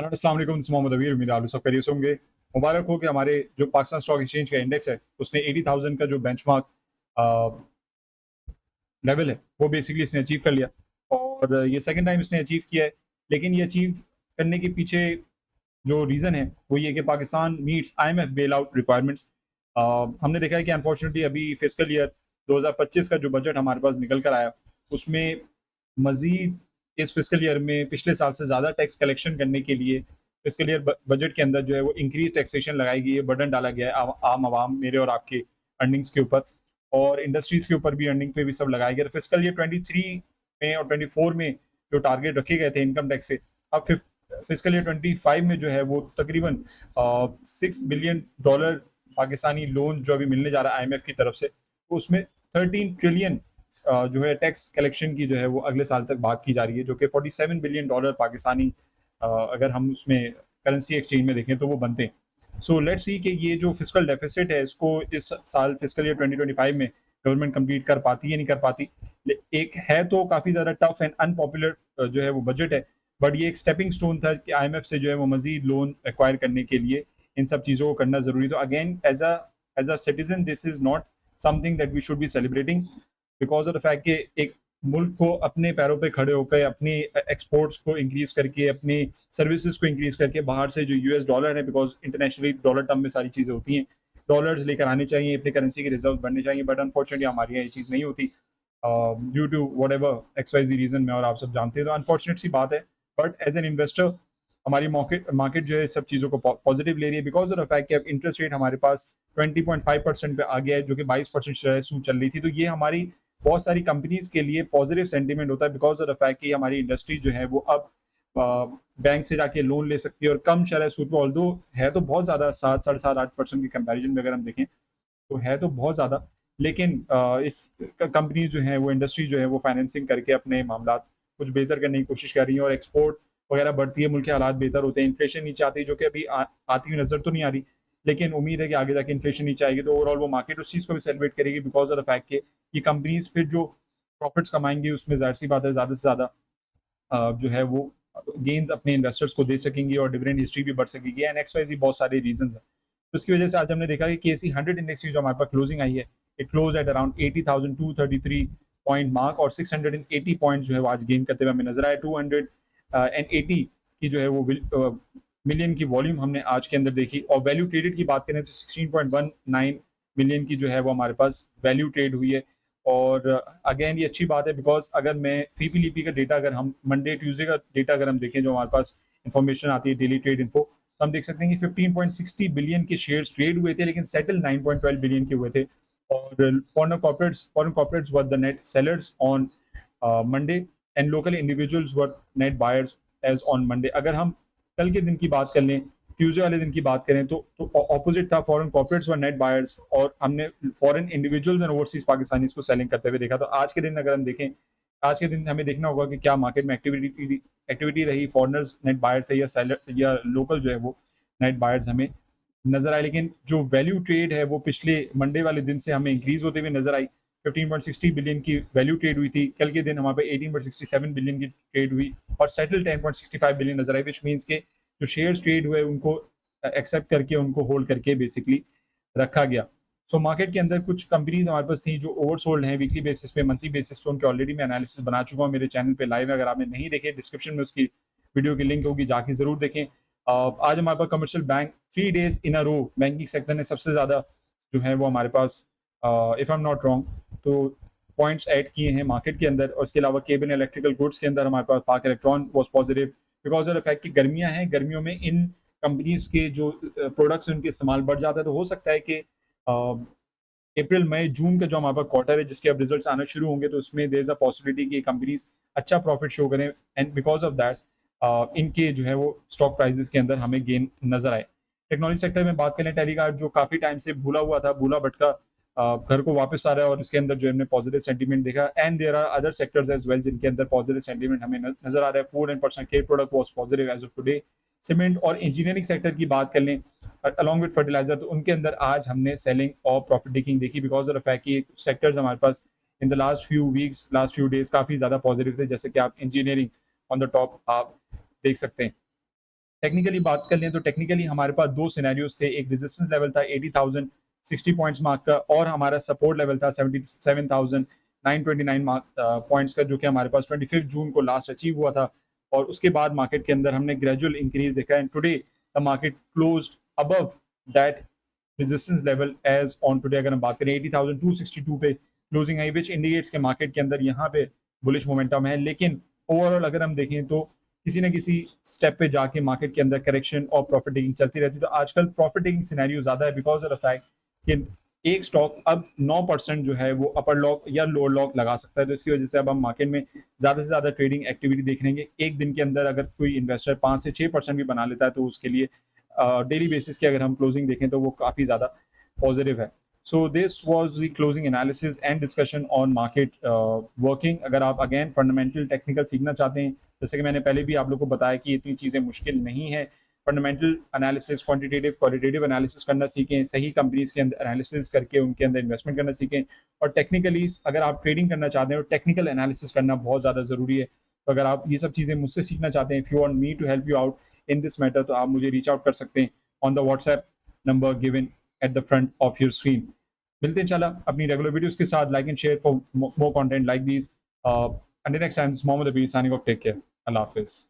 अस्सलाम वालेकुम, this is Mohammad अमीर। उम्मीद है आप लोग सब खैरियत से होंगे। मुबारक हो कि हमारे जो पाकिस्तान स्टॉक एक्सचेंज का इंडेक्स है, उसने 80,000 का जो बेंचमार्क अ, लेवल है, वो बेसिकली इसने अचीव कर लिया और ये सेकंड टाइम इसने अचीव किया है। लेकिन ये अचीव करने के पीछे जो रीज़न है, वो ये है कि Pakistan meets IMF bail out requirements. हमने देखा है कि अनफॉर्चुनेटली अभी फिस्कल ईयर 2025 का जो बजट हमारे पास निकल कर आया, उसमें मज़ीद इस फिस्कल ईयर में पिछले साल से ज़्यादा टैक्स कलेक्शन करने के लिए फिस्कल ईयर बजट के अंदर जो है वो इंक्रीज टैक्सेशन लगाई गई है, बर्डन डाला गया है आम आवाम मेरे और आपके अर्निंग्स के ऊपर और इंडस्ट्रीज़ के ऊपर भी, अर्निंग पे भी सब लगाया गया। फिस्कल ईयर 23 में और 24 में जो टारगेट रखे गए थे इनकम टैक्स से, अब फिस्कल ईयर 25 में जो है वो तकरीबन $6 बिलियन पाकिस्तानी लोन जो अभी मिलने जा रहा है आईएमएफ की तरफ से, तो उसमें 13 ट्रिलियन जो है टैक्स कलेक्शन की जो है वो अगले साल तक बात की जा रही है, जो कि $47 बिलियन पाकिस्तानी अगर हम उसमें करेंसी एक्सचेंज में देखें तो वो बनते हैं। सो लेट्स सी कि ये जो फिस्कल डेफिसिट है इसको इस साल फिस्कल ईयर 2025 में गवर्नमेंट कंप्लीट कर पाती है नहीं कर पाती। एक है तो काफ़ी ज़्यादा टफ एंड अनपॉपुलर जो है वो बजट है, बट ये एक स्टेपिंग स्टोन था कि आईएमएफ से जो है वो मज़ीद लोन एक्वायर करने के लिए इन सब चीज़ों को करना ज़रूरी। तो again as a citizen this is not something that we should be celebrating because of the fact कि एक मुल्क को अपने पैरों पे खड़े होकर अपनी एक्सपोर्ट्स को इंक्रीज़ करके, अपनी सर्विसेज़ को इंक्रीज़ करके बाहर से जो यूएस डॉलर है, बिकॉज़ इंटरनेशनली डॉलर टर्म में सारी चीज़ें होती हैं, डॉलर्स लेकर आने चाहिए, अपनी करेंसी के रिज़र्व बढ़ने चाहिए, बट अनफॉर्चुनेटली हमारे यहाँ ये चीज़ नहीं होती। Due to whatever XYZ reason मैं और आप सब जानते हैं, तो अनफॉर्चुनेट सी बात है। बट एज़ एन इन्वेस्टर हमारी मार्केट मार्केट जो है इस सब चीज़ों को पॉजिटिव ले रही है बिकॉज़ ऑफ द फैक्ट कि अब इंटरेस्ट रेट हमारे पास 20.5% पे आ गया है, जो कि 22% जो है सूद चल रही थी। तो ये हमारी बहुत सारी कंपनीज़ के लिए पॉजिटिव सेंटीमेंट होता है बिकॉज़ ऑफ द फैक्ट कि हमारी इंडस्ट्री जो है वो अब अ, बैंक से जाके लोन ले सकती है और कम शरह सूद पे, ऑल्दो है तो बहुत ज़्यादा 7, साढ़े 7, 8% की कंपैरिज़न में अगर हम देखें, तो है तो बहुत ज़्यादा। लेकिन इस कंपनी जो है वो इंडस्ट्री जो है वो फाइनेंसिंग करके अपने मामलात कुछ बेहतर करने की कोशिश कर रही है और एक्सपोर्ट वगैरह बढ़ती है, मुल्क के हालात बेहतर होते हैं, इन्फ्लेशन नीचे आती है, जो कि अभी आती हुई नज़र तो नहीं आ रही, लेकिन उम्मीद है कि आगे जाके इन्फ्लेशन नीचे आएगी तो ओवरऑल वो मार्केट उस चीज़ को भी सेलिब्रेट करेगी बिकॉज़ ऑफ द फैक्ट कि ये कंपनीज़ फिर जो प्रॉफिट्स कमाएँगी उसमें ज़ाहिर-सी बात है ज़्यादा से ज़्यादा जो है वो गेन्स अपने इन्वेस्टर्स को दे सकेंगी और डिविडेंड हिस्ट्री भी बढ़ सकेगी एंड एक्स वाई ज़ेड बहुत सारे रीज़न्स हैं। तो इसकी वजह से आज हमने देखा कि केसी 100 इंडेक्स की जो हमारे पास क्लोजिंग आई है, it closed at around 80,233 point mark और 680 पॉइंट जो है वो आज गेन करते हुए हमें नज़र आया। 280 की जो है वो मिलियन की वॉल्यूम हमने आज के अंदर देखी और वैल्यू ट्रेडेड की बात करें तो 16.19 मिलियन की जो है वो हमारे पास वैल्यू ट्रेड हुई है। और अगेन ये अच्छी बात है बिकॉज़ अगर मैं फीपीलीपी का डेटा, अगर हम मंडे ट्यूसडे का डेटा अगर हम देखें, जो हमारे पास इन्फॉर्मेशन आती है डेली ट्रेड इन्फो, तो हम देख सकते हैं कि 15.60 बिलियन के शेयर्स ट्रेड हुए थे, लेकिन सेटल 9.12 बिलियन के हुए थे। और foreign corporates were the net sellers on Monday and local individuals were net buyers as on Monday. अगर हम कल के दिन की बात कर लें, ट्यूसडे वाले दिन की बात करें, तो ऑपोजिट था, फॉरेन कॉर्पोरेट्स वर नेट बायर्स और हमने foreign individuals and overseas Pakistanis को सेलिंग करते हुए देखा। तो आज के दिन अगर हम देखें, आज के दिन हमें देखना होगा कि क्या मार्केट में एक्टिविटी रही, फॉरनर्स नेट बायर्स है या सेलर या लोकल जो है वो नेट बायर्स हमें नजर आए। लेकिन जो वैल्यू ट्रेड है वो पिछले मंडे वाले दिन से हमें इंक्रीज होते हुए नजर आई। 15.60 बिलियन की वैल्यू ट्रेड हुई थी, कल के दिन हमारे पे 18.67 बिलियन की ट्रेड हुई और सेटल 10.65 बिलियन नजर आई, विच मीन्स के जो शेयर्स ट्रेड हुए उनको एक्सेप्ट करके, उनको होल्ड करके बेसिकली रखा गया। सो मार्केट के अंदर कुछ कंपनीज हमारे पास थी जो ओवरसोल्ड हैं वीकली बेसिस पे, मंथली बेसिस पे, उनके ऑलरेडी मैं एनालिसिस बना चुका हूँ मेरे चैनल पे लाइव है, अगर आपने नहीं देखे डिस्क्रिप्शन में उसकी वीडियो की लिंक होगी, जाके जरूर देखें। आज हमारे पास commercial bank 3 days in a row banking sector ने सबसे ज़्यादा जो है वो हमारे पास, if I am not wrong, तो पॉइंट्स ऐड किए हैं मार्केट के अंदर। और इसके अलावा केबल इलेक्ट्रिकल गुड्स के अंदर हमारे पास पाक electron was positive because of the fact कि गर्मियाँ हैं, गर्मियों में इन कंपनीज के जो प्रोडक्ट्स उनके इस्तेमाल बढ़ जाता है, तो हो सकता है कि अप्रैल मई जून का जो हमारे पास क्वार्टर है जिसके अब रिजल्ट्स आना शुरू होंगे, तो उसमें देयर इज अ पॉसिबिलिटी कि कंपनीज अच्छा प्रॉफिट शो करें एंड बिकॉज ऑफ दैट इनके जो है वो स्टॉक प्राइसेस के अंदर हमें गेन नजर आए। टेक्नोलॉजी सेक्टर में बात करें, टेलीकॉम जो काफी टाइम से भूला हुआ था, भूला भटका घर को वापस आ रहा है और इसके अंदर जो हमने पॉजिटिव सेंटीमेंट देखा and there are other sectors as well जिनके अंदर पॉजिटिव सेंटीमेंट हमें नजर आ रहा है। Food and personal care product was positive as of today. Cement और इंजीनियरिंग सेक्टर की बात कर लें अलॉन्ग विद फर्टिलाइजर, तो उनके अंदर आज हमने सेलिंग और प्रॉफिट टेकिंग देखी बिकॉज ऑफ द फैक्ट कि सेक्टर्स हमारे पास in the last few weeks, last few days काफी ज्यादा पॉजिटिव थे, जैसे कि आप इंजीनियरिंग ऑन द टॉप आप देख सकते हैं। टेक्निकली बात कर लें तो टेक्निकली हमारे पास 2 सिनेरियोज़ थे, एक रेजिस्टेंस लेवल था 80,000 60 पॉइंट्स मार्क का और हमारा सपोर्ट लेवल था 77,929 पॉइंट्स का, जो कि हमारे पास 25 जून को लास्ट अचीव हुआ था। और उसके बाद मार्केट के अंदर हमने ग्रेजुअल इंक्रीज़ देखा and today the market closed above that resistance level as on today. अगर हम बात करें 80,262 पे क्लोजिंग आई, व्हिच इंडिकेट्स के मार्केट के अंदर यहाँ पे बुलिश मोमेंटम है। लेकिन ओवरऑल अगर हम देखें तो किसी न किसी स्टेप पे जाके मार्केट के अंदर करेक्शन और प्रॉफिट टेकिंग चलती रहती है। तो आजकल प्रॉफिट टेकिंग सिनेरियो ज़्यादा है बिकॉज़ ऑफ द फैक्ट कि एक स्टॉक अब 9% जो है वो अपर लॉक या लोअर लॉक लगा सकता है। तो इसकी वजह से अब हम मार्केट में ज़्यादा से ज़्यादा ट्रेडिंग एक्टिविटी देख रहेंगे। एक दिन के अंदर अगर कोई इन्वेस्टर 5 से 6% भी बना लेता है तो उसके लिए डेली बेसिस की अगर हम क्लोजिंग देखें तो वो काफ़ी ज़्यादा पॉजिटिव है। So this was the closing analysis and discussion on market working. अगर आप अगेन फंडामेंटल टेक्निकल सीखना चाहते हैं, जैसे कि मैंने पहले भी आप लोग को बताया कि इतनी चीज़ें मुश्किल नहीं है। Fundamental analysis, quantitative, qualitative analysis करना सीखें, सही कंपनीज़ के अंदर एनालिसिस करके उनके अंदर इन्वेस्टमेंट करना सीखें। और टेक्निकली अगर आप ट्रेडिंग करना चाहते हैं तो टेक्निकल एनालिसिस करना बहुत ज़्यादा ज़रूरी है। तो अगर आप ये सब चीज़ें मुझसे सीखना चाहते हैं, if you want me to help you out in this matter, तो आप मुझे रीच आउट कर सकते हैं on the WhatsApp number given at the front of your screen. मिलते हैं इंशाल्लाह अपनी रेगुलर वीडियोज़ के साथ। Like and share for more content like these. Until next time, this is Mohammed Abir signing off. Take care. Allah Hafiz.